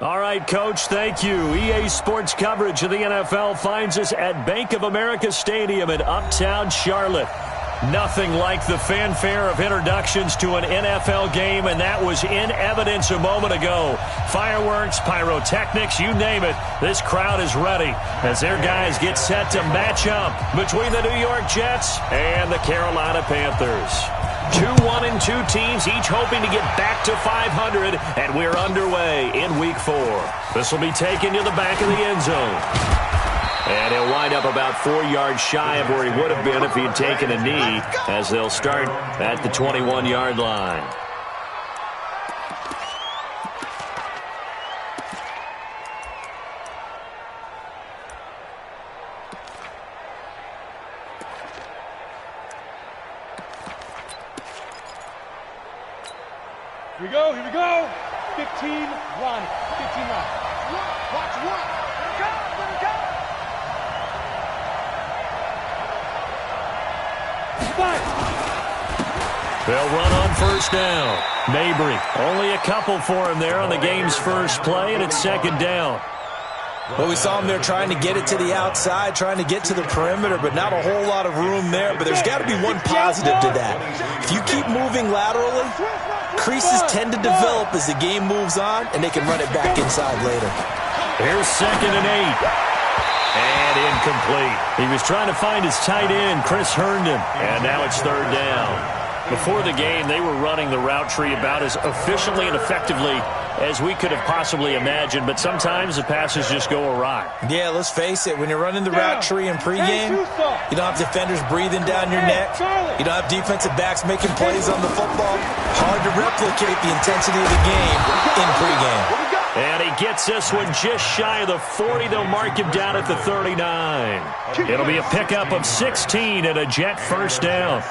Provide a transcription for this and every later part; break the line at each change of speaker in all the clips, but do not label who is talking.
All right, Coach, thank you. EA Sports coverage of the NFL finds us at Bank of America Stadium in Uptown Charlotte. Nothing like the fanfare of introductions to an NFL game, and that was in evidence a moment ago. Fireworks, pyrotechnics, you name it. This crowd is ready as their guys get set to match up between the New York Jets and the Carolina Panthers. 2-1-2 teams, each hoping to get back to 500, and we're underway in Week 4. This will be taken to the back of the end zone. And he'll wind up about 4 yards shy of where he would have been if he had taken a knee, as they'll start at the 21-yard line.
Here we go, here we go. 15, run. 15, run. Watch, one. Let it go.
They'll run on first down. Mabry, only a couple for him there on the game's first play, and it's second down.
Well, we saw him there trying to get it to the outside, trying to get to the perimeter, but not a whole lot of room there. But there's got to be one positive to that. If you keep moving laterally, creases tend to develop as the game moves on, and they can run it back inside later.
Here's 2nd and 8. And incomplete. He was trying to find his tight end, Chris Herndon, and now it's 3rd down. Before the game, they were running the route tree about as efficiently and effectively as we could have possibly imagined, but sometimes the passes just go awry.
Yeah, let's face it. When you're running the route tree in pregame, you don't have defenders breathing down your neck. You don't have defensive backs making plays on the football. Hard to replicate the intensity of the game in pregame.
And he gets this one just shy of the 40. They'll mark him down at the 39. It'll be a pickup of 16 and a Jet first down.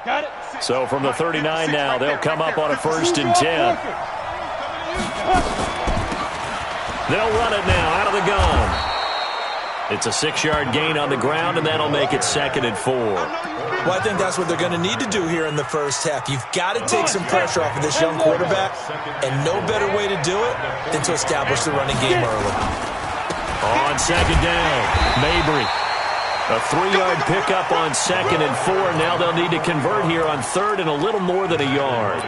Got it.
So from the 39 now, they'll come up on a 1st and 10. They'll run it now out of the gun. It's a 6-yard gain on the ground, and that'll make it 2nd and 4.
Well, I think that's what they're going to need to do here in the first half. You've got to take some pressure off of this young quarterback, and no better way to do it than to establish the running game early.
On 2nd down, Mabry. A 3-yard pickup on 2nd and 4. Now they'll need to convert here on 3rd and a little more than a yard.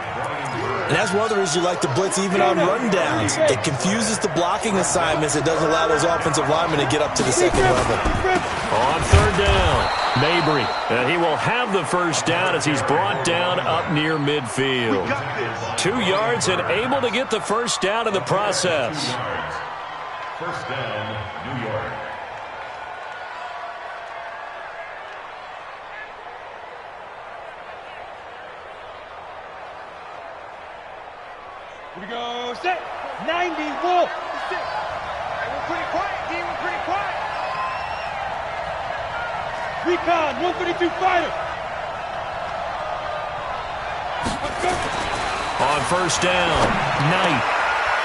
And that's one of the reasons you like to blitz even on run downs. It confuses the blocking assignments. It doesn't allow those offensive linemen to get up to the 2nd level.
On 3rd down, Mabry. And he will have the first down as he's brought down up near midfield. 2 yards and able to get the first down in the process.
First down, New York.
Here we go, set, 90, Wolf. We're pretty quiet, team, we're pretty quiet. Recon, 132 fighter. Let's go.
On first down, Knight.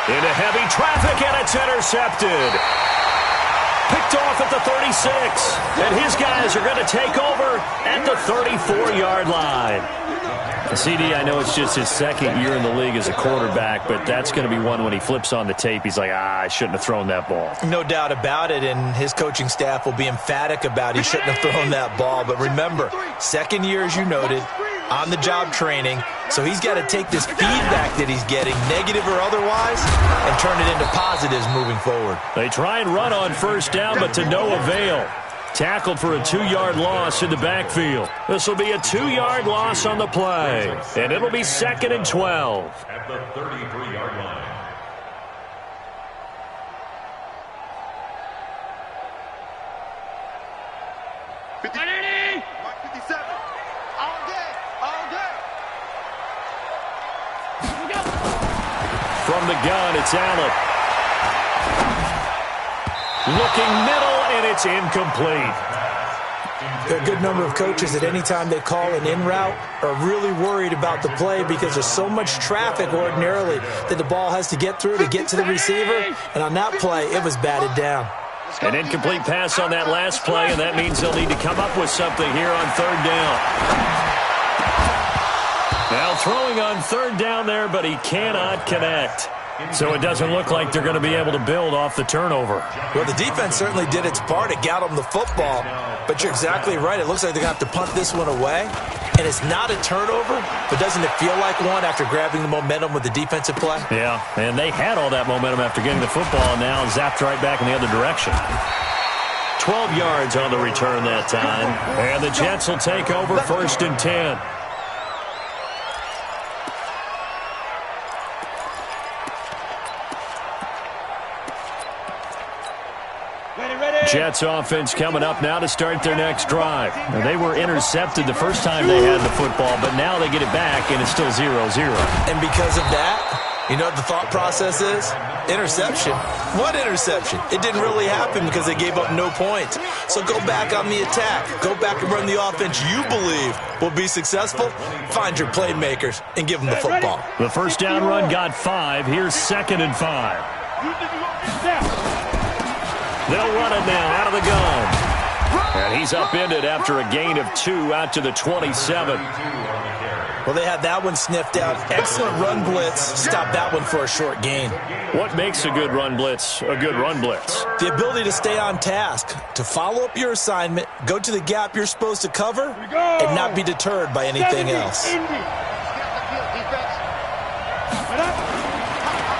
Into heavy traffic, and it's intercepted. Picked off at the 36. And his guys are going to take over at the 34-yard line. CD, I know it's just his 2nd year in the league as a quarterback, but that's going to be one when he flips on the tape, he's like, I shouldn't have thrown that ball.
No doubt about it, and his coaching staff will be emphatic about he shouldn't have thrown that ball. But remember, 2nd year, as you noted, on-the-job training, so he's got to take this feedback that he's getting, negative or otherwise, and turn it into positives moving forward.
They try and run on first down, but to no avail. Tackled for a 2-yard loss in the backfield. This will be a 2-yard loss on the play, and it'll be 2nd and 12.
At the 33-yard line.
From the gun, it's Allen. Looking middle, and it's incomplete.
There are a good number of coaches that any time they call an in route are really worried about the play because there's so much traffic ordinarily that the ball has to get through to get to the receiver. And on that play, it was batted down.
An incomplete pass on that last play, and that means they'll need to come up with something here on 3rd down. Now throwing on third down there, but he cannot connect. So it doesn't look like they're going to be able to build off the turnover.
Well, the defense certainly did its part to get them the football. But you're exactly right. It looks like they're going to have to punt this one away. And it's not a turnover, but doesn't it feel like one after grabbing the momentum with the defensive play?
Yeah, and they had all that momentum after getting the football, and now zapped right back in the other direction. 12 yards on the return that time. And the Jets will take over 1st and 10. Jets offense coming up now to start their next drive. Now, they were intercepted the first time they had the football, but now they get it back, and it's still 0-0.
And because of that, you know what the thought process is? Interception. What interception? It didn't really happen because they gave up no points. So go back on the attack. Go back and run the offense you believe will be successful. Find your playmakers and give them the football.
The first down run got 5. Here's 2nd and 5. They'll run it now out of the gun. And he's upended after a gain of 2 out to the 27.
Well, they had that one sniffed out. Excellent run blitz. Stop that one for a short gain.
What makes a good run blitz a good run blitz?
The ability to stay on task, to follow up your assignment, go to the gap you're supposed to cover, and not be deterred by anything else.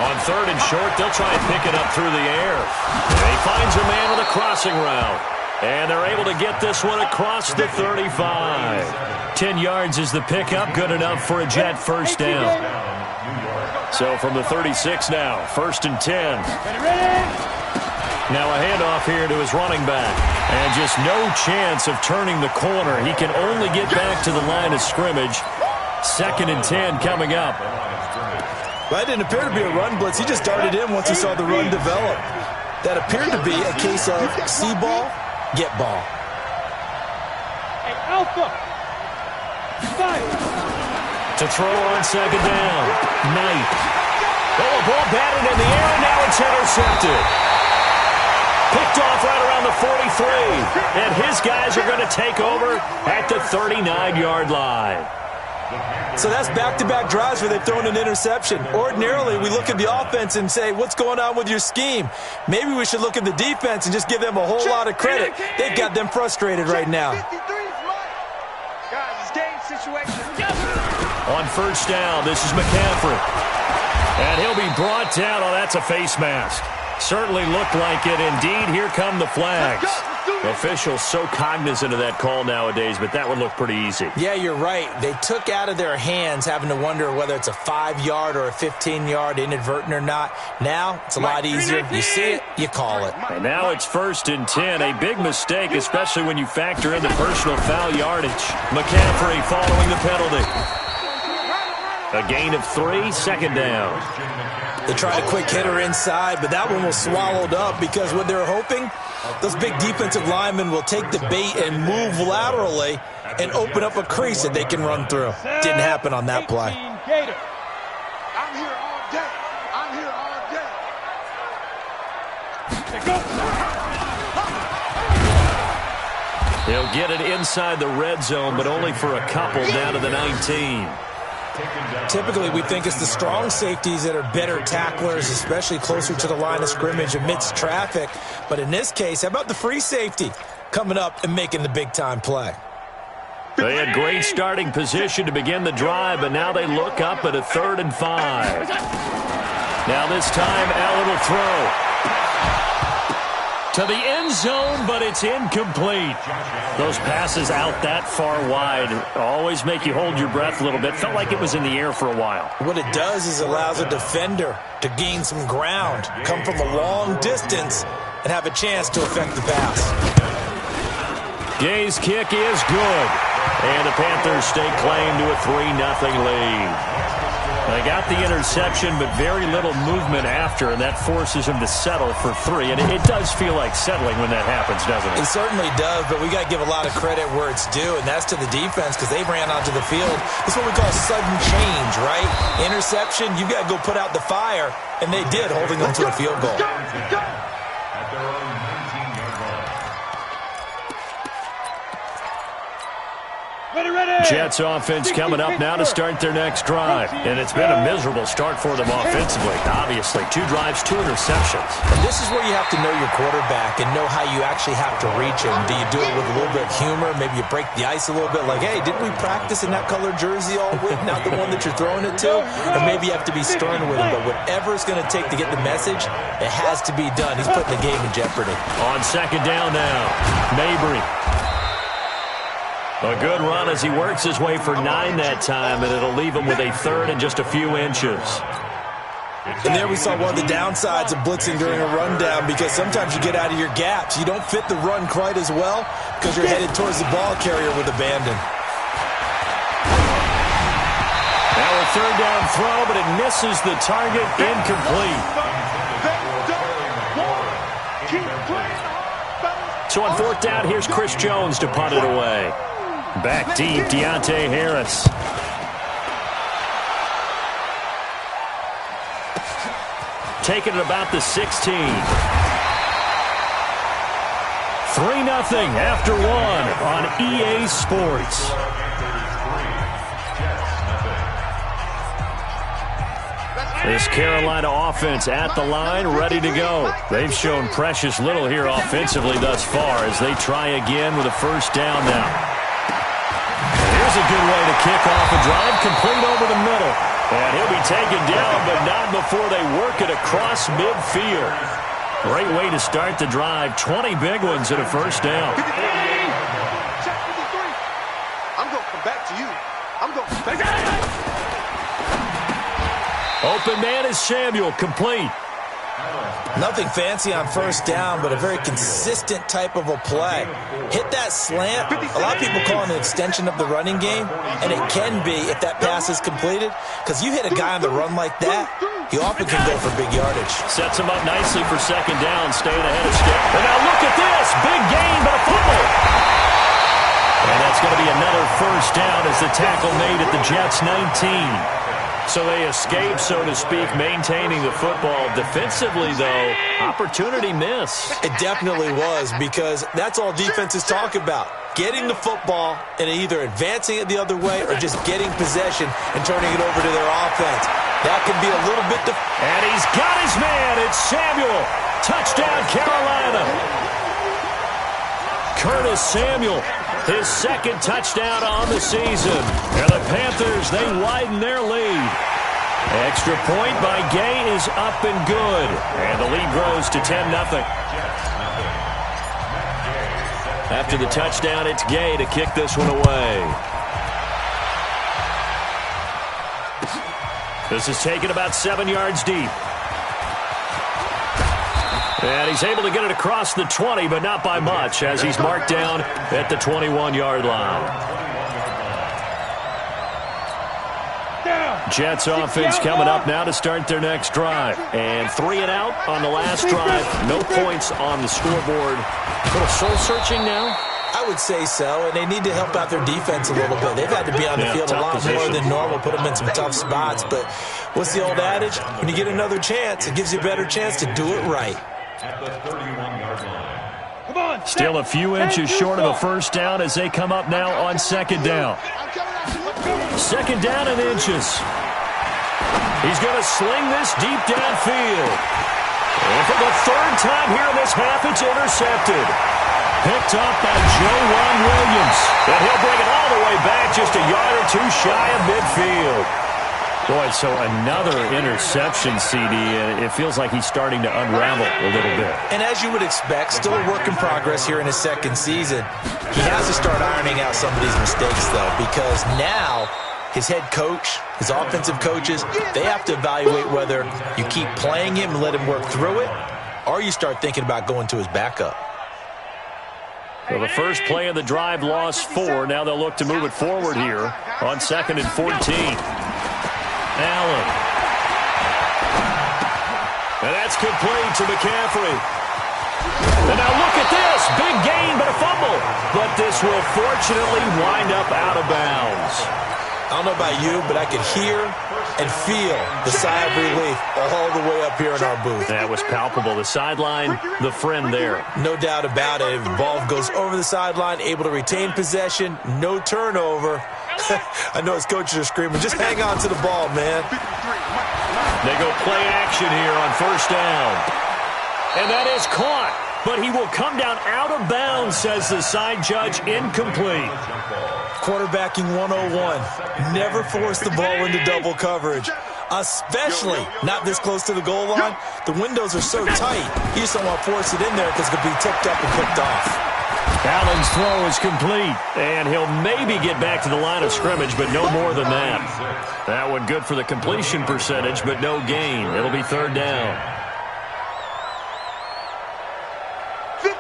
On 3rd and short, they'll try and pick it up through the air. And he finds a man with a crossing route. And they're able to get this one across the 35. 10 yards is the pickup, good enough for a Jet first down. So from the 36 now, 1st and 10. Now a handoff here to his running back. And just no chance of turning the corner. He can only get back to the line of scrimmage. 2nd and 10 coming up.
That didn't appear to be a run blitz. He just darted in once he saw the run develop. That appeared to be a case of see ball, get ball.
Hey, Alpha.
To throw on 2nd down. Knight. Oh, a ball batted in the air, and now it's intercepted. Picked off right around the 43. And his guys are going to take over at the 39-yard line.
So that's back-to-back drives where they've thrown an interception. Ordinarily, we look at the offense and say, what's going on with your scheme? Maybe we should look at the defense and just give them a whole lot of credit. They've got them frustrated right now.
Guys, it's game situation.
On 1st down, this is McCaffrey. And he'll be brought down. Oh, that's a face mask. Certainly looked like it. Indeed, here come the flags. Officials so cognizant of that call nowadays, but that would look pretty easy.
Yeah, you're right. They took out of their hands having to wonder whether it's a 5-yard or a 15-yard inadvertent or not. Now, it's a lot easier. You see it, you call it.
And now it's 1st and 10. A big mistake, especially when you factor in the personal foul yardage. McCaffrey following the penalty. A gain of 3, 2nd down.
They tried a quick hitter inside, but that one was swallowed up because what they're hoping, those big defensive linemen will take the bait and move laterally and open up a crease that they can run through. Didn't happen on that play.
I'm here all day. I'm here all day.
He'll get it inside the red zone, but only for a couple down to the 19.
Typically, we think it's the strong safeties that are better tacklers, especially closer to the line of scrimmage amidst traffic. But in this case, how about the free safety coming up and making the big-time play?
They had great starting position to begin the drive, but now they look up at a 3rd and 5. Now this time, Allen will throw. To the end zone, but it's incomplete. Those passes out that far wide always make you hold your breath a little bit. Felt like it was in the air for a while.
What it does is allows a defender to gain some ground, come from a long distance, and have a chance to affect the pass.
Gay's kick is good. And the Panthers stake claim to a 3-0 lead. They got the interception, but very little movement after, and that forces him to settle for 3. And it does feel like settling when that happens, doesn't it?
It certainly does, but we got to give a lot of credit where it's due, and that's to the defense because they ran onto the field. It's what we call sudden change, right? Interception, you got to go put out the fire, and they did, holding them to a field goal.
Jets offense coming up now to start their next drive. And it's been a miserable start for them offensively. Obviously, 2 drives, 2 interceptions.
And this is where you have to know your quarterback and know how you actually have to reach him. Do you do it with a little bit of humor? Maybe you break the ice a little bit like, hey, didn't we practice in that colored jersey all week? Not the one that you're throwing it to? Or maybe you have to be stern with him. But whatever it's going to take to get the message, it has to be done. He's putting the game in jeopardy.
On second down now, Mabry. A good run as he works his way for 9 that time, and it'll leave him with a 3rd and just a few inches.
And there we saw one of the downsides of blitzing during a rundown, because sometimes you get out of your gaps. You don't fit the run quite as well because you're headed towards the ball carrier with abandon.
Now a 3rd down throw, but it misses the target, incomplete. So on 4th down, here's Chris Jones to punt it away. Back deep, Deontay Harris. Taking it about the 16. 3-0 after 1 on EA Sports. This Carolina offense at the line, ready to go. They've shown precious little here offensively thus far as they try again with a 1st down now. Here's a good way to kick off a drive, complete over the middle. And he'll be taken down, but not before they work it across midfield. Great way to start the drive. 20 big ones and a 1st down.
I'm going to come back to you. I'm going to come back.
Open man is Samuel, complete.
Nothing fancy on 1st down, but a very consistent type of a play. Hit that slant. A lot of people call it an extension of the running game, and it can be if that pass is completed, because you hit a guy on the run like that, he often can go for big yardage.
Sets him up nicely for 2nd down, staying ahead of Skip. And now look at this. Big gain, but a fumble. And that's going to be another 1st down as the tackle made at the Jets' 19. So they escape, so to speak, maintaining the football. Defensively, though, opportunity miss.
It definitely was, because that's all defenses talk about. Getting the football and either advancing it the other way or just getting possession and turning it over to their offense. That can be a little bit...
And he's got his man. It's Samuel. Touchdown, Carolina. Curtis Samuel. His 2nd touchdown on the season. And the Panthers, they widen their lead. Extra point by Gay is up and good. And the lead grows to 10-0. After the touchdown, it's Gay to kick this one away. This is taken about 7 yards deep. And he's able to get it across the 20, but not by much, as he's marked down at the 21-yard line. Jets offense coming up now to start their next drive. And 3 and out on the last drive. No points on the scoreboard. A little soul-searching now?
I would say so, and they need to help out their defense a little bit. They've had to be on the field a lot more than normal, put them in some tough spots. But what's the old adage? When you get another chance, it gives you a better chance to do it right.
At the 31-yard line.
Still a few inches short of a 1st down as they come up now on 2nd down. 2nd down and inches. He's going to sling this deep downfield. And for the 3rd time here in this half, it's intercepted. Picked up by Joe Williams. And he'll bring it all the way back just a yard or 2 shy of midfield. Boy, so another interception, CD, and it feels like he's starting to unravel a little bit.
And as you would expect, still a work in progress here in his 2nd season. He has to start ironing out some of these mistakes, though, because now his head coach, his offensive coaches, they have to evaluate whether you keep playing him and let him work through it, or you start thinking about going to his backup.
So the first play of the drive lost 4. Now they'll look to move it forward here on 2nd and 14. Allen. And that's complete to McCaffrey. And now look at this. Big gain, but a fumble. But this will fortunately wind up out of bounds.
I don't know about you, but I could hear and feel the sigh of relief all the way up here in our booth.
That was palpable. The sideline, the friend there.
No doubt about it. If the ball goes over the sideline, able to retain possession, no turnover. I know his coaches are screaming, just hang on to the ball, man.
They go play action here on first down. And that is caught. But he will come down out of bounds, says the side judge. Incomplete.
Quarterbacking 101. Never force the ball into double coverage, especially not this close to the goal line. The windows are so tight, you just don't want to force it in there because it could be tipped up and picked off.
Allen's throw is complete, and he'll maybe get back to the line of scrimmage, but no more than that. That one good for the completion percentage, but no gain. It'll be third down.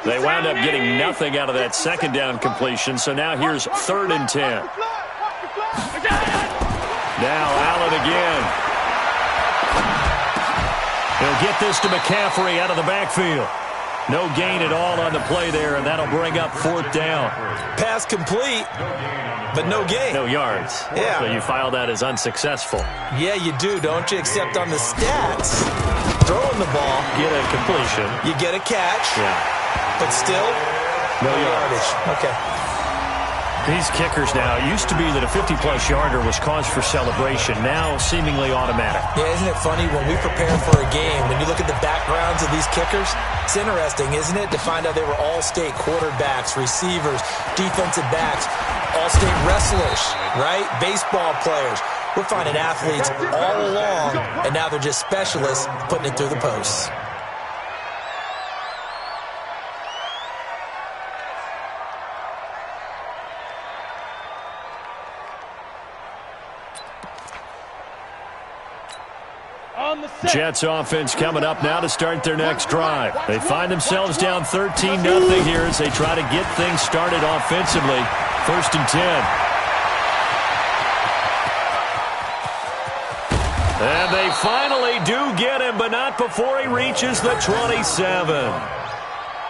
They wound up getting nothing out of that second down completion, so now here's 3rd and 10. Now Allen again. He'll get this to McCaffrey out of the backfield. No gain at all on the play there, and that'll bring up 4th down.
Pass complete, but no gain.
No yards.
Yeah.
So you file that as unsuccessful.
Yeah, you do, don't you? Except on the stats, throwing the ball,
Get a completion.
you get a catch.
Yeah.
But still, no yardage. Okay.
These kickers now, it used to be that a 50-plus yarder was cause for celebration. Now, seemingly automatic.
Yeah, isn't it funny when we prepare for a game, when you look at the backgrounds of these kickers, it's interesting, isn't it, to find out they were all-state quarterbacks, receivers, defensive backs, all-state wrestlers, right? Baseball players. We're finding athletes all along, and now they're just specialists putting it through the posts.
Jets offense coming up now to start their next drive. They find themselves down 13-0 here as they try to get things started offensively. 1st and 10. And they finally do get him, but not before he reaches the 27.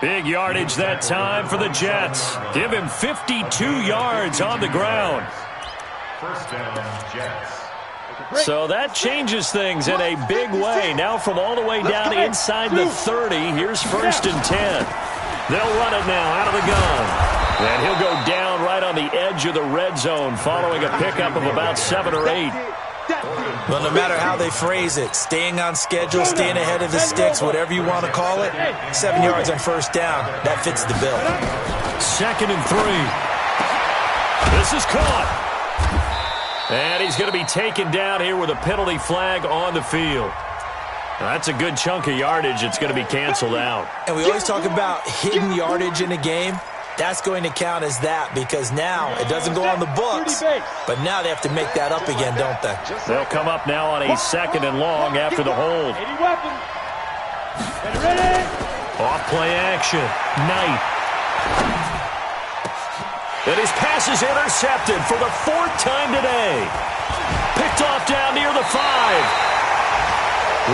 Big yardage that time for the Jets. Give him 52 yards on the ground.
First down, Jets.
So that changes things in a big way. Now from all the way down inside the 30, here's 1st and 10. They'll run it now out of the gun. And he'll go down right on the edge of the red zone following a pickup of about 7 or 8.
Well, no matter how they phrase it, staying on schedule, staying ahead of the sticks, whatever you want to call it, 7 yards on first down, that fits the bill.
2nd and 3. This is caught. And he's going to be taken down here with a penalty flag on the field. Now, that's a good chunk of yardage. It's going to be canceled out.
And we always talk about hidden yardage in a game. That's going to count as that because now it doesn't go on the books, but now they have to make that up again, don't they?
They'll come up now on a 2nd and long after the hold. Off play action. Knight. And his pass is intercepted for the 4th time today. Picked off down near the 5.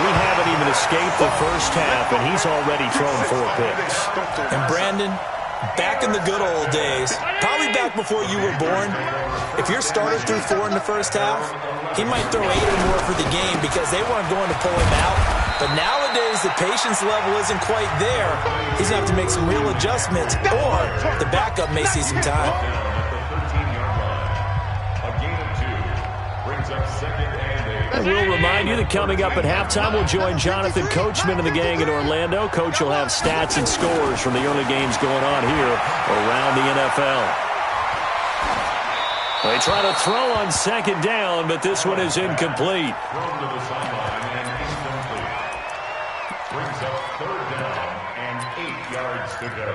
We haven't even escaped the first half, and he's already thrown 4 picks.
And Brandon, back in the good old days, probably back before you were born, if your starter threw 4 in the first half, he might throw 8 or more for the game because they weren't going to pull him out. But nowadays, the patience level isn't quite there. He's going to have to make some real adjustments, or the backup may see some time.
And we'll remind you that coming up at halftime, we'll join Jonathan Coachman and the gang in Orlando. Coach will have stats and scores from the early games going on here around the NFL. They try to throw on 2nd down, but this one is incomplete.
Thrown to the sideline and incomplete. Brings up 3rd down and 8 yards to go.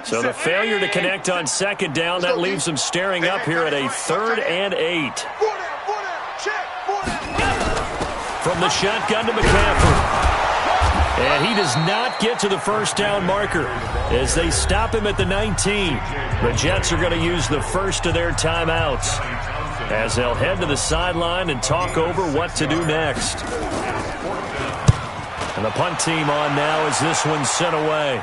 So the failure to connect on 2nd down, that leaves them staring up here at a 3rd and 8. From the shotgun to McCaffrey. And he does not get to the first down marker as they stop him at the 19. The Jets are going to use the first of their timeouts as they'll head to the sideline and talk over what to do next. And the punt team on now as this one's sent away.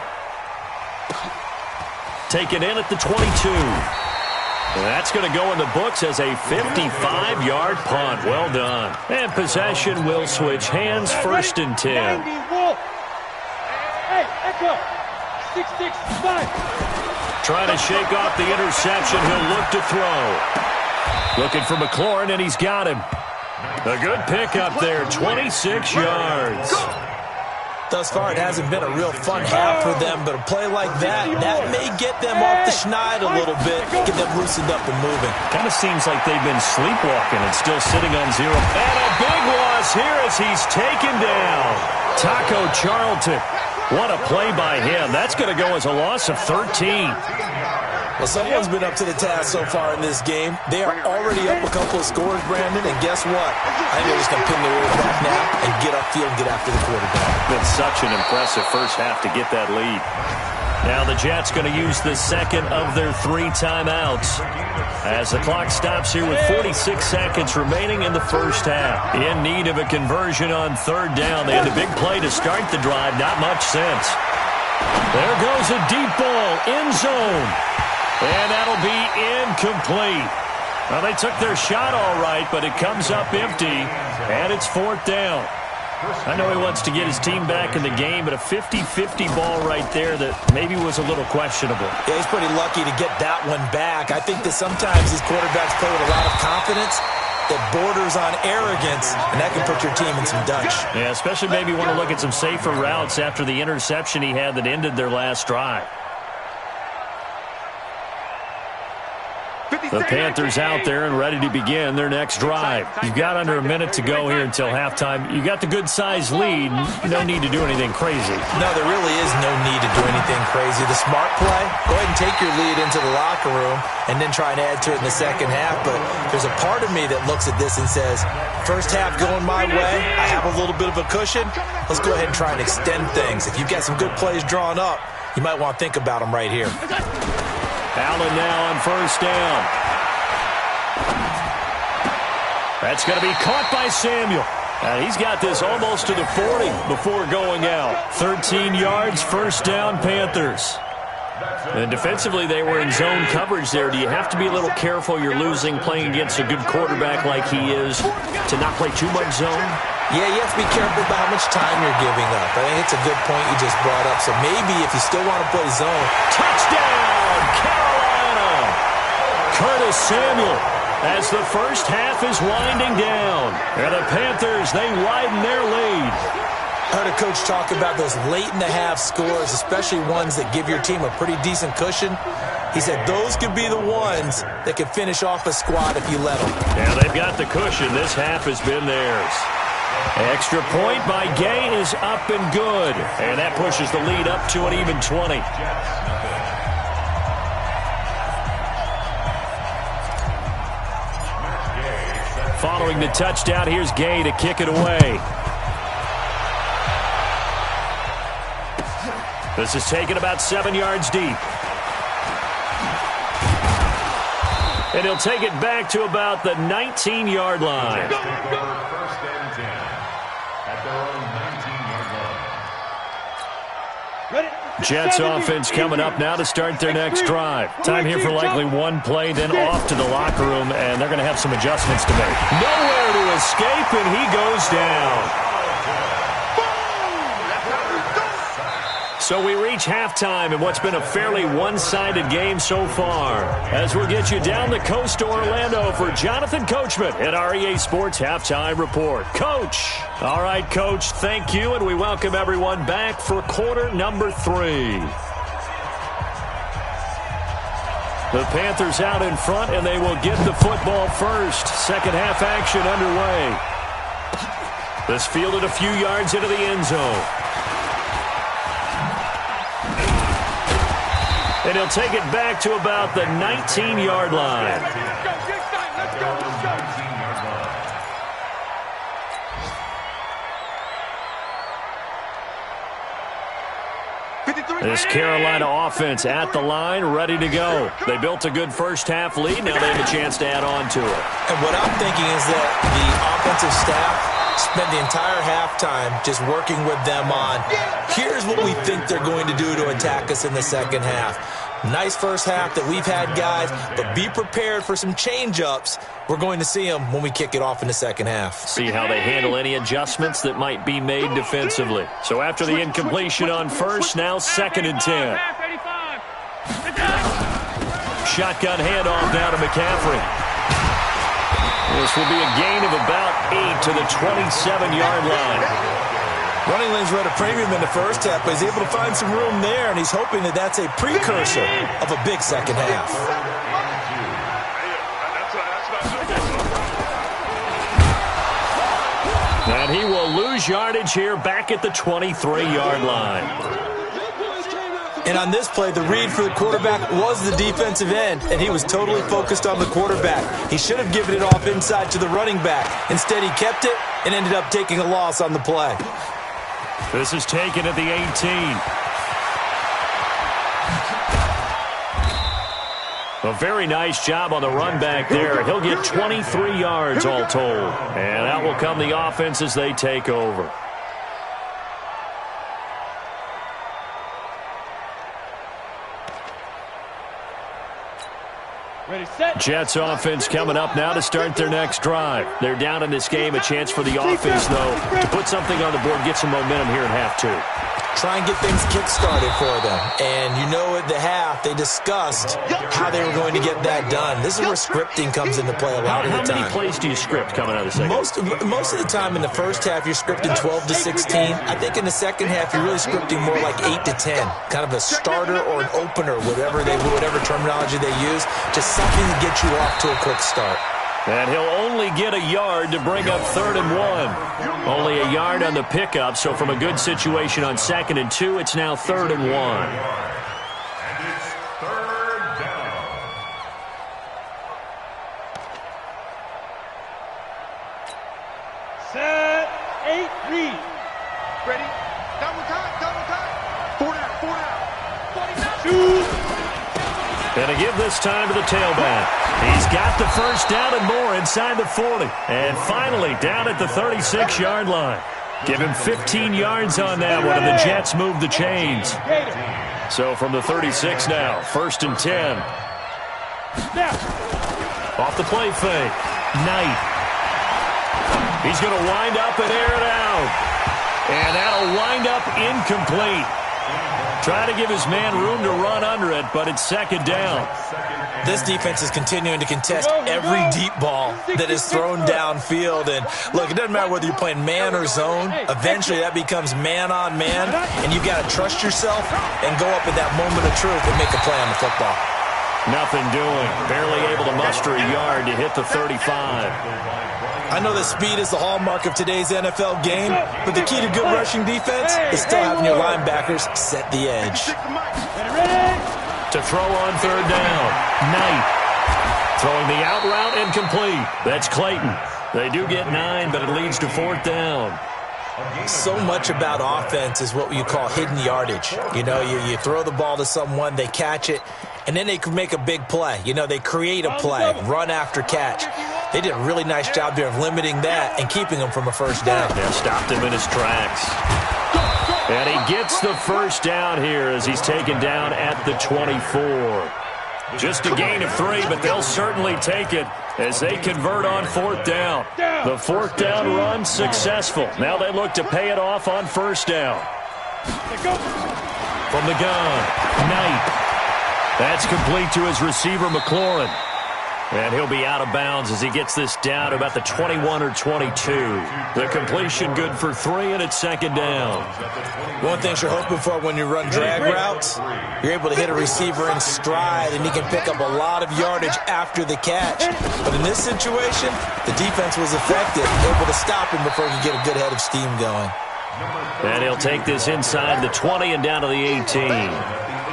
Taken in at the 22. And that's going to go in the books as a 55-yard punt. Well done. And possession will switch hands, first and 10.
Hey, Echo. 6-6-5.
Trying to shake off the interception. He'll look to throw. Looking for McLaurin, and he's got him. A good pickup there, 26 yards.
Thus far, it hasn't been a real fun half for them, but a play like that may get them off the schneid a little bit, get them loosened up and moving.
Kind of seems like they've been sleepwalking and still sitting on 0. And a big loss here as he's taken down. Taco Charlton. What a play by him. That's going to go as a loss of 13.
Well, someone's been up to the task so far in this game. They are already up a couple of scores, Brandon, and guess what? I think they're just going to pin their ears back now and get upfield and get after the quarterback.
Been such an impressive first half to get that lead. Now the Jets going to use the second of their 3 timeouts as the clock stops here with 46 seconds remaining in the first half. In need of a conversion on third down. They had a big play to start the drive. Not much sense. There goes a deep ball, end zone. And that'll be incomplete. Well, they took their shot all right, but it comes up empty, and it's fourth down. I know he wants to get his team back in the game, but a 50-50 ball right there that maybe was a little questionable.
Yeah, he's pretty lucky to get that one back. I think that sometimes these quarterbacks play with a lot of confidence that borders on arrogance, and that can put your team in some Dutch.
Yeah, especially maybe want to look at some safer routes after the interception he had that ended their last drive. The Panthers out there and ready to begin their next drive. You've got under a minute to go here until halftime. You got the good-sized lead. No need to do anything crazy.
No, there really is no need to do anything crazy. The smart play, go ahead and take your lead into the locker room and then try and add to it in the second half. But there's a part of me that looks at this and says, first half going my way, I have a little bit of a cushion. Let's go ahead and try and extend things. If you've got some good plays drawn up, you might want to think about them right here.
Allen now on first down. That's going to be caught by Samuel. And he's got this almost to the 40 before going out. 13 yards, first down, Panthers. And defensively, they were in zone coverage there. Do you have to be a little careful you're losing playing against a good quarterback like he is to not play too much zone?
Yeah, you have to be careful about how much time you're giving up. I think it's a good point you just brought up. So maybe if you still want to play zone.
Touchdown, Carolina! Curtis Samuel as the first half is winding down. And the Panthers, they widen their lead.
I heard a coach talk about those late-in-the-half scores, especially ones that give your team a pretty decent cushion. He said those could be the ones that could finish off a squad if you let them.
Yeah, they've got the cushion. This half has been theirs. Extra point by Gay is up and good. And that pushes the lead up to an even 20. Following the touchdown, here's Gay to kick it away. This is taken about 7 yards deep. And he'll take it back to about the 19-yard line.
First and 10 at their own 19-yard line.
Jets offense coming up now to start their next drive. Time here for likely one play, then off to the locker room, and they're going to have some adjustments to make. Nowhere to escape, and he goes down. So we reach halftime in what's been a fairly one-sided game so far. As we'll get you down the coast to Orlando for Jonathan Coachman at our EA Sports Halftime Report. Coach. All right, Coach, thank you, and we welcome everyone back for quarter number 3. The Panthers out in front, and they will get the football first. Second half action underway. This fielded a few yards into the end zone. And he'll take it back to about the 19-yard line. This Carolina offense at the line, ready to go. They built a good first-half lead. Now they have a chance to add on to it.
And what I'm thinking is that the offensive staff spent the entire halftime just working with them on, here's what we think they're going to do to attack us in the second half. Nice first half that we've had, guys, but be prepared for some change-ups. We're going to see them when we kick it off in the second half.
See how they handle any adjustments that might be made defensively. So after the incompletion on first, now 2nd and 10. Shotgun handoff now to McCaffrey. This will be a gain of about 8 to the 27-yard line.
Running lanes were at a premium in the first half, but he's able to find some room there, and he's hoping that that's a precursor of a big second half.
And he will lose yardage here back at the 23-yard line.
And on this play, the read for the quarterback was the defensive end, and he was totally focused on the quarterback. He should have given it off inside to the running back. Instead, he kept it and ended up taking a loss on the play.
This is taken at the 18. A very nice job on the run back there. He'll get 23 yards all told. And out will come the offense as they take over.
Ready, set.
Jets offense coming up now to start their next drive. They're down in this game. A chance for the offense, though, to put something on the board, get some momentum here in half two.
Try and get things kick-started for them. And you know at the half, they discussed how they were going to get that done. This is where scripting comes into play a lot of the time.
How many plays do you script coming out of the second?
Most of the time in the first half, you're scripting 12 to 16. I think in the second half, you're really scripting more like 8 to 10. Kind of a starter or an opener, whatever terminology they use. Just something to get you off to a quick start.
And he'll only get a yard to bring up 3rd and 1. Only a yard on the pickup, so from a good situation on 2nd and 2, it's now 3rd and 1.
And it's 3rd down.
Set, 8, read. Ready, double time. 4 down. 2.
And a give this time to the tailback. He's got the first down and more inside the 40. And finally down at the 36-yard line. Give him 15 yards on that one, and the Jets move the chains. So from the 36 now, 1st and 10. Off the play fake. Knight. He's going to wind up and air it out. And that'll wind up incomplete. Trying to give his man room to run under it, but it's 2nd down.
This defense is continuing to contest every deep ball that is thrown downfield. And look, it doesn't matter whether you're playing man or zone. Eventually, that becomes man on man, and you've got to trust yourself and go up at that moment of truth and make a play on the football.
Nothing doing. Barely able to muster a yard to hit the 35.
I know that speed is the hallmark of today's NFL game, but the key to good rushing defense is still having your linebackers set the edge.
To throw on 3rd down. Knight. Throwing the out route incomplete. That's Clayton. They do get 9, but it leads to 4th down.
So much about offense is what you call hidden yardage. You know, you throw the ball to someone, they catch it, and then they can make a big play. You know, they create a play, run after catch. They did a really nice job there of limiting that and keeping him from a first down.
Yeah, stopped him in his tracks. And he gets the first down here as he's taken down at the 24. Just a gain of 3, but they'll certainly take it as they convert on 4th down. The 4th down run successful. Now they look to pay it off on 1st down. From the gun, Knight. That's complete to his receiver, McLaurin. And he'll be out of bounds as he gets this down to about the 21 or 22. The completion good for 3, and it's 2nd down.
One thing you're hoping for when you run drag routes, you're able to hit a receiver in stride, and he can pick up a lot of yardage after the catch. But in this situation, the defense was effective, able to stop him before he could get a good head of steam going.
And he'll take this inside the 20 and down to the 18.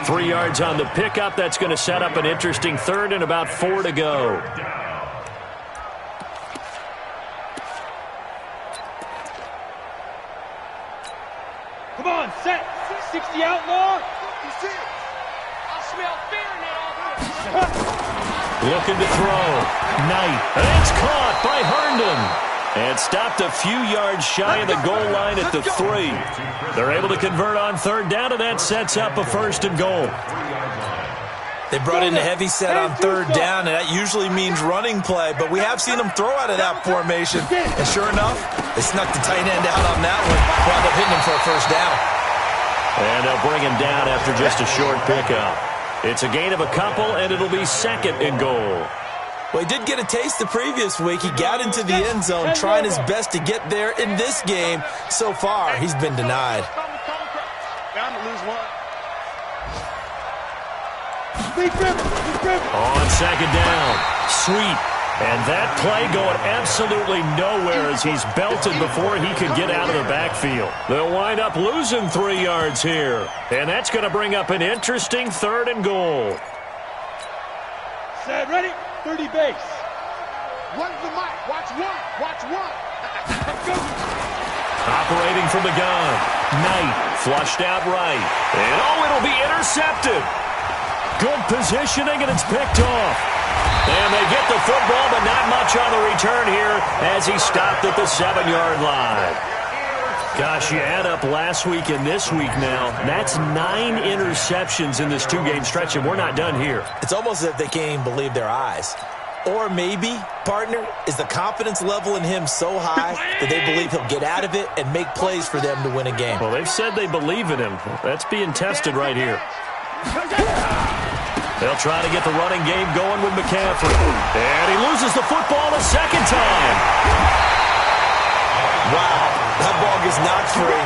3 yards on the pickup. That's going to set up an interesting 3rd and about 4 to go.
Come on, set. 60 outlaw. You see it? I smell fear in that offense.
Looking to throw. Knight. And it's caught by Herndon. And stopped a few yards shy of the goal line at the 3. They're able to convert on third down, and that sets up a 1st and goal.
They brought in a heavy set on third down, and that usually means running play, but we have seen them throw out of that formation. And sure enough, they snuck the tight end out on that one. Wound up hitting him for a 1st down.
And they'll bring him down after just a short pickup. It's a gain of a couple, and it'll be 2nd and goal.
Well, he did get a taste the previous week. He got into the end zone trying his best to get there in this game. So far, he's been denied.
Bound to lose one.
On 2nd down, Sweet. And that play going absolutely nowhere as he's belted before he could get out of the backfield. They'll wind up losing 3 yards here. And that's going to bring up an interesting 3rd and goal.
Set, ready? 30 base. One's the mic. Watch one. Watch one. Go.
Operating from the gun. Knight flushed out right. And it'll be intercepted. Good positioning, and it's picked off. And they get the football, but not much on the return here as he stopped at the 7-yard line. Gosh, you add up last week and this week now. That's 9 interceptions in this 2-game stretch, and we're not done here.
It's almost as if they can't even believe their eyes. Or maybe, partner, is the confidence level in him so high that they believe he'll get out of it and make plays for them to win a game.
Well, they've said they believe in him. That's being tested right here. They'll try to get the running game going with McCaffrey. And he loses the football a 2nd time.
Wow, that ball gets knocked free,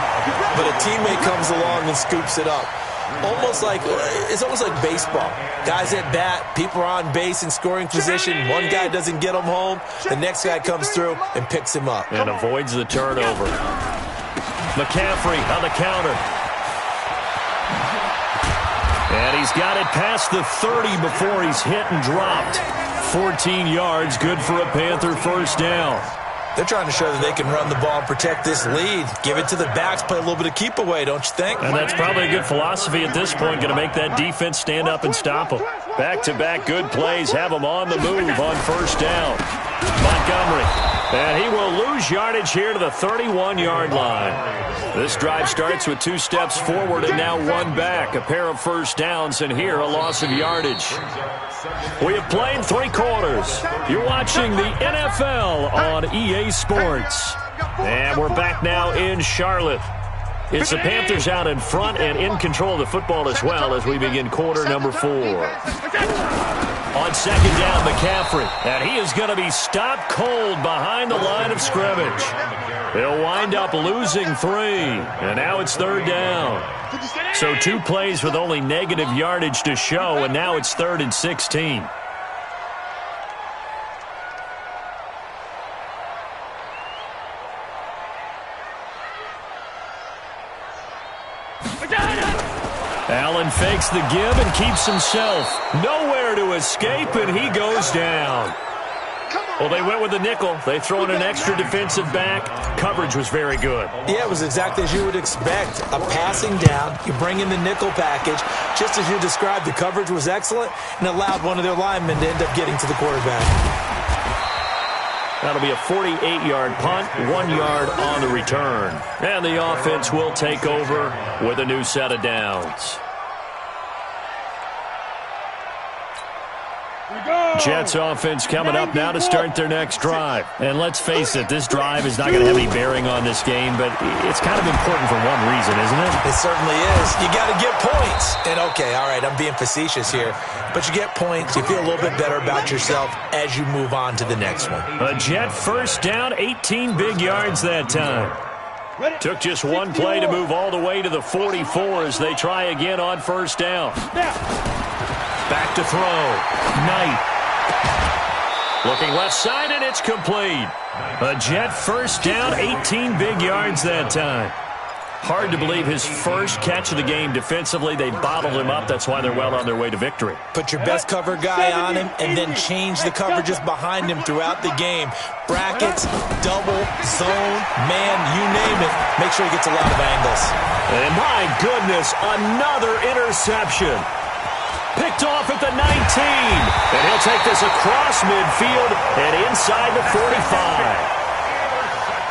but a teammate comes along and scoops it up. It's almost like baseball. Guys at bat, people are on base in scoring position. One guy doesn't get him home. The next guy comes through and picks him up.
And avoids the turnover. McCaffrey on the counter. And he's got it past the 30 before he's hit and dropped. 14 yards, good for a Panther 1st down.
They're trying to show that they can run the ball and protect this lead. Give it to the backs, play a little bit of keep away, don't you think?
And that's probably a good philosophy at this point, going to make that defense stand up and stop them. Back-to-back good plays, have them on the move on 1st down. Montgomery. And he will lose yardage here to the 31-yard line. This drive starts with 2 steps forward and now 1 back. A pair of 1st downs, and here a loss of yardage. We have played 3 quarters. You're watching the NFL on EA Sports. And we're back now in Charlotte. It's the Panthers out in front and in control of the football as well as we begin quarter number 4. On 2nd down, McCaffrey. And he is going to be stopped cold behind the line of scrimmage. They'll wind up losing 3. And now it's 3rd down. So 2 plays with only negative yardage to show, and now it's 3rd and 16. Allen fakes the give and keeps himself nowhere to escape, and he goes down. Well, they went with the nickel. They throw in an extra defensive back. Coverage was very good.
Yeah, it was exactly as you would expect. A passing down, you bring in the nickel package. Just as you described, the coverage was excellent and allowed one of their linemen to end up getting to the quarterback.
That'll be a 48-yard punt, 1 yard on the return. And the offense will take over with a new set of downs. Jets offense coming up now to start their next drive. And let's face it, this drive is not going to have any bearing on this game, but it's kind of important for one reason, isn't it?
It certainly is. You got to get points. And okay, all right, I'm being facetious here, but you get points, you feel a little bit better about yourself as you move on to the next one.
A Jet 1st down, 18 big yards that time. Took just 1 play to move all the way to the 44 as they try again on 1st down. Back to throw. Knight. Looking left side, and it's complete. A Jet 1st down, 18 big yards that time. Hard to believe his first catch of the game defensively. They bottled him up. That's why they're well on their way to victory.
Put your best cover guy on him and then change the coverages behind him throughout the game. Brackets, double, zone, man, you name it. Make sure he gets a lot of angles.
And my goodness, another interception. Picked off at the 19. And he'll take this across midfield and inside the 45.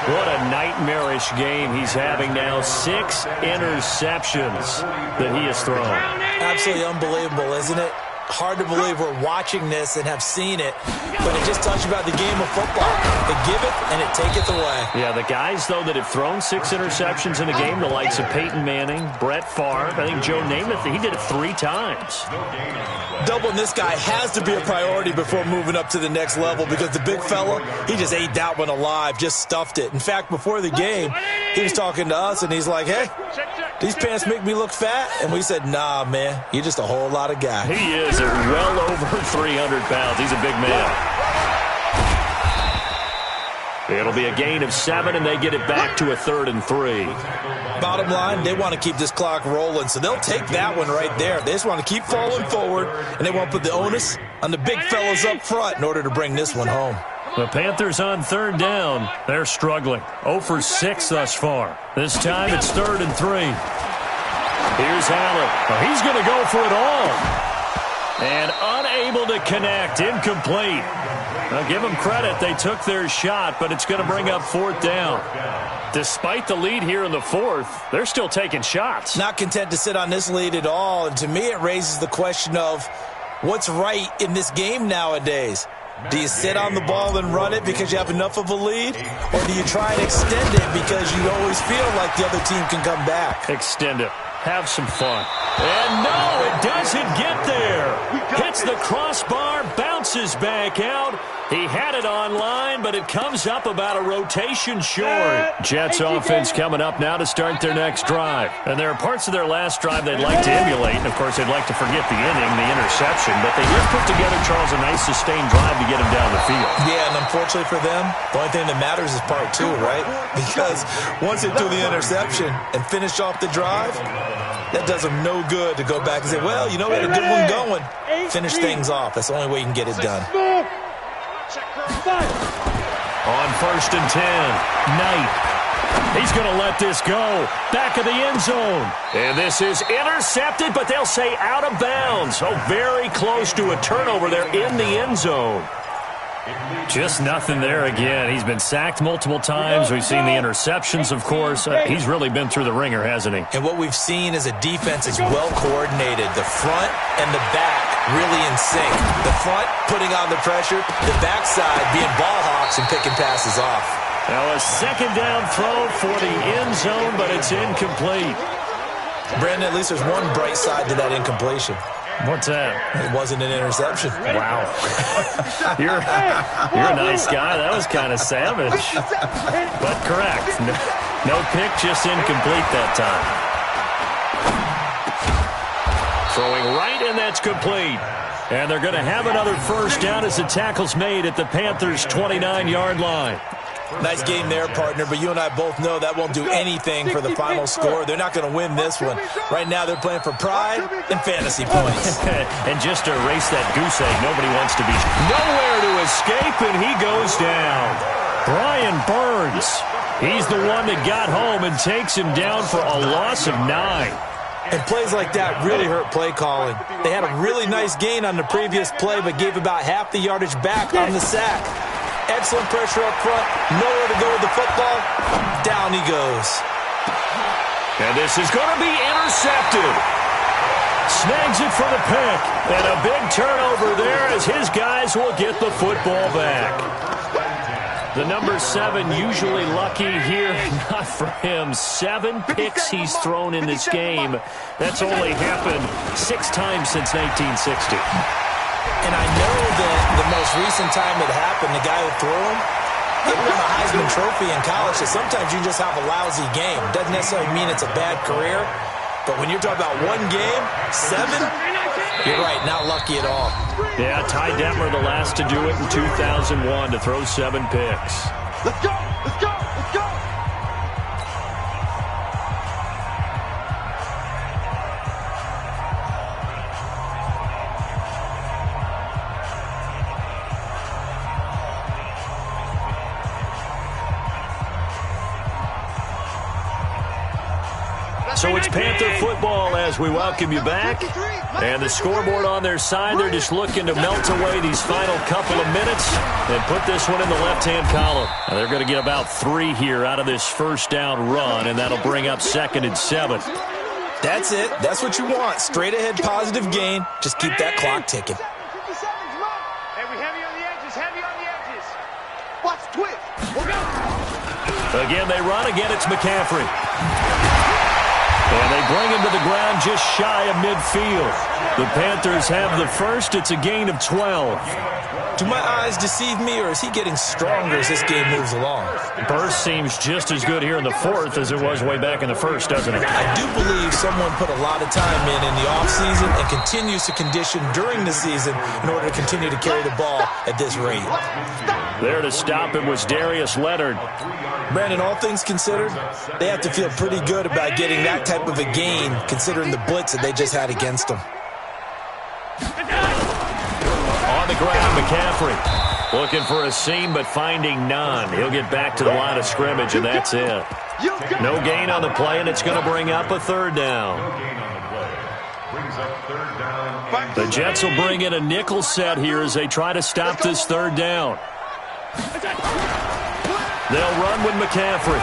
What a nightmarish game he's having now. 6 interceptions that he has thrown.
Absolutely unbelievable, isn't it? Hard to believe we're watching this and have seen it, but it just talks about the game of football. It giveth and it taketh away.
Yeah, the guys, though, that have thrown 6 interceptions in a game, the likes of Peyton Manning, Brett Favre, I think Joe Namath, he did it 3 times.
Doubling this guy has to be a priority before moving up to the next level because the big fella, he just ate that one alive, just stuffed it. In fact, before the game, he was talking to us, and he's like, hey, these pants make me look fat? And we said, nah, man, you're just a whole lot of guy.
He is at well over 300 pounds. He's a big man. It'll be a gain of 7, and they get it back to a 3rd and 3.
Bottom line, they want to keep this clock rolling, so they'll take that one right there. They just want to keep falling forward, and they want to put the onus on the big fellas up front in order to bring this one home.
The Panthers on 3rd down. They're struggling. 0 for 6 thus far. This time it's 3rd and 3. Here's Allen. Oh, he's going to go for it all. And unable to connect. Incomplete. Now, give them credit. They took their shot, but it's going to bring up 4th down. Despite the lead here in the 4th, they're still taking shots.
Not content to sit on this lead at all, and to me it raises the question of what's right in this game nowadays. Do you sit on the ball and run it because you have enough of a lead? Or do you try and extend it because you always feel like the other team can come back?
Extend it. Have some fun. And no, it doesn't get there. Hits the crossbar, bounces back out. He had it online, but it comes up about a rotation short. Jets offense coming up now to start their next drive. And there are parts of their last drive they'd like to emulate. And, of course, they'd like to forget the inning, the interception. But they just put together, Charles, a nice sustained drive to get him down the field.
Yeah, and unfortunately for them, the only thing that matters is part 2, right? Because once they do the interception and finish off the drive, that does them no good to go back and say, well, you know, we had a good one going. Finish things off. That's the only way you can get it done.
On 1st and 10, Knight. He's going to let this go. Back of the end zone. And this is intercepted, but they'll say out of bounds. Oh, very close to a turnover there in the end zone. Just nothing there again. He's been sacked multiple times. We've seen the interceptions, of course. He's really been through the ringer, hasn't he?
And what we've seen is a defense that's well coordinated. The front and the back really in sync. The front putting on the pressure, the backside being ball hawks and picking passes off.
Now a 2nd down throw for the end zone, but it's incomplete.
Brandon, at least there's one bright side to that incompletion.
What's that?
It wasn't an interception.
Wow. You're a nice guy. That was kind of savage. But correct. No pick, just incomplete that time. Throwing right, and that's complete. And they're going to have another 1st down as the tackle's made at the Panthers' 29-yard line.
Nice game there, partner, but you and I both know that won't do anything for the final score. They're not going to win this one. Right now they're playing for pride and fantasy points.
And just to erase that goose egg, nobody wants to be nowhere to escape, and he goes down. Brian Burns, he's the one that got home and takes him down for a loss of 9.
And plays like that really hurt play calling. They had a really nice gain on the previous play, but gave about half the yardage back on the sack. Excellent pressure up front. Nowhere to go with the football. Down he goes.
And this is going to be intercepted. Snags it for the pick. And a big turnover there as his guys will get the football back. The number 7 usually lucky here. Not for him. 7 picks he's thrown in this game. That's only happened 6 times since 1960.
And I know that the most recent time it happened, the guy who threw him, he won a Heisman Trophy in college. So sometimes you just have a lousy game. Doesn't necessarily mean it's a bad career. But when you're talking about one game, 7, you're right, not lucky at all.
Yeah, Ty Detmer the last to do it in 2001 to throw 7 picks.
Let's go! Let's go! Let's go!
So it's Panther football as we welcome you back. And the scoreboard on their side, they're just looking to melt away these final couple of minutes and put this one in the left-hand column. Now they're going to get about 3 here out of this first down run, and that'll bring up 2nd and 7.
That's it. That's what you want. Straight ahead, positive gain. Just keep that clock ticking.
Hey, we heavy on the edges, heavy on the edges. Watch twitch.
Again, they run. Again, it's McCaffrey. And they bring him to the ground just shy of midfield. The Panthers have the first. It's a gain of 12.
Do my eyes deceive me, or is he getting stronger as this game moves along?
Burst seems just as good here in the 4th as it was way back in the 1st, doesn't it?
I do believe someone put a lot of time in the offseason and continues to condition during the season in order to continue to carry the ball at this rate.
There to stop him was Darius Leonard.
Brandon, all things considered, they have to feel pretty good about getting that type of a gain considering the blitz that they just had against them.
On the ground, McCaffrey looking for a seam but finding none. He'll get back to the line of scrimmage, and that's it. No gain on the play, and it's going to bring up a 3rd down. The Jets will bring in a nickel set here as they try to stop this 3rd down. They'll run with McCaffrey,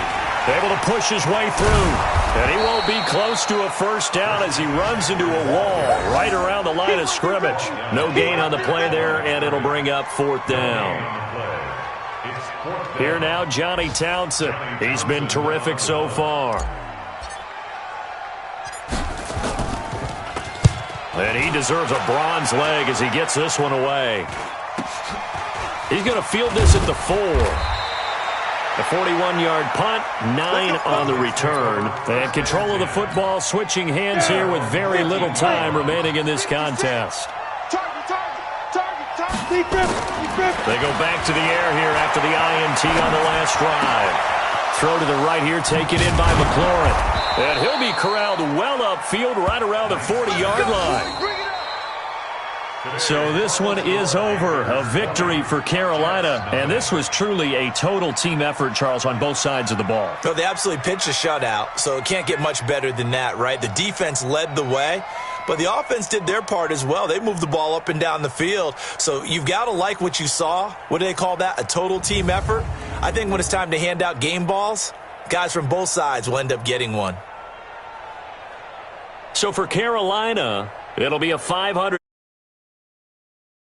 able to push his way through. And he won't be close to a first down as he runs into a wall right around the line of scrimmage. No gain on the play there, and it'll bring up 4th down. Here now, Johnny Townsend. He's been terrific so far. And he deserves a bronze leg as he gets this one away. He's going to field this at the 4. A 41-yard punt, 9 on the return. And control of the football, switching hands here with very little time remaining in this contest. They go back to the air here after the INT on the last drive. Throw to the right here, taken in by McLaurin. And he'll be corralled well upfield right around the 40-yard line. So this one is over. A victory for Carolina. And this was truly a total team effort, Charles, on both sides of the ball.
No, they absolutely pitched a shutout, so it can't get much better than that, right? The defense led the way, but the offense did their part as well. They moved the ball up and down the field. So you've got to like what you saw. What do they call that? A total team effort? I think when it's time to hand out game balls, guys from both sides will end up getting one.
So for Carolina, it'll be a 500.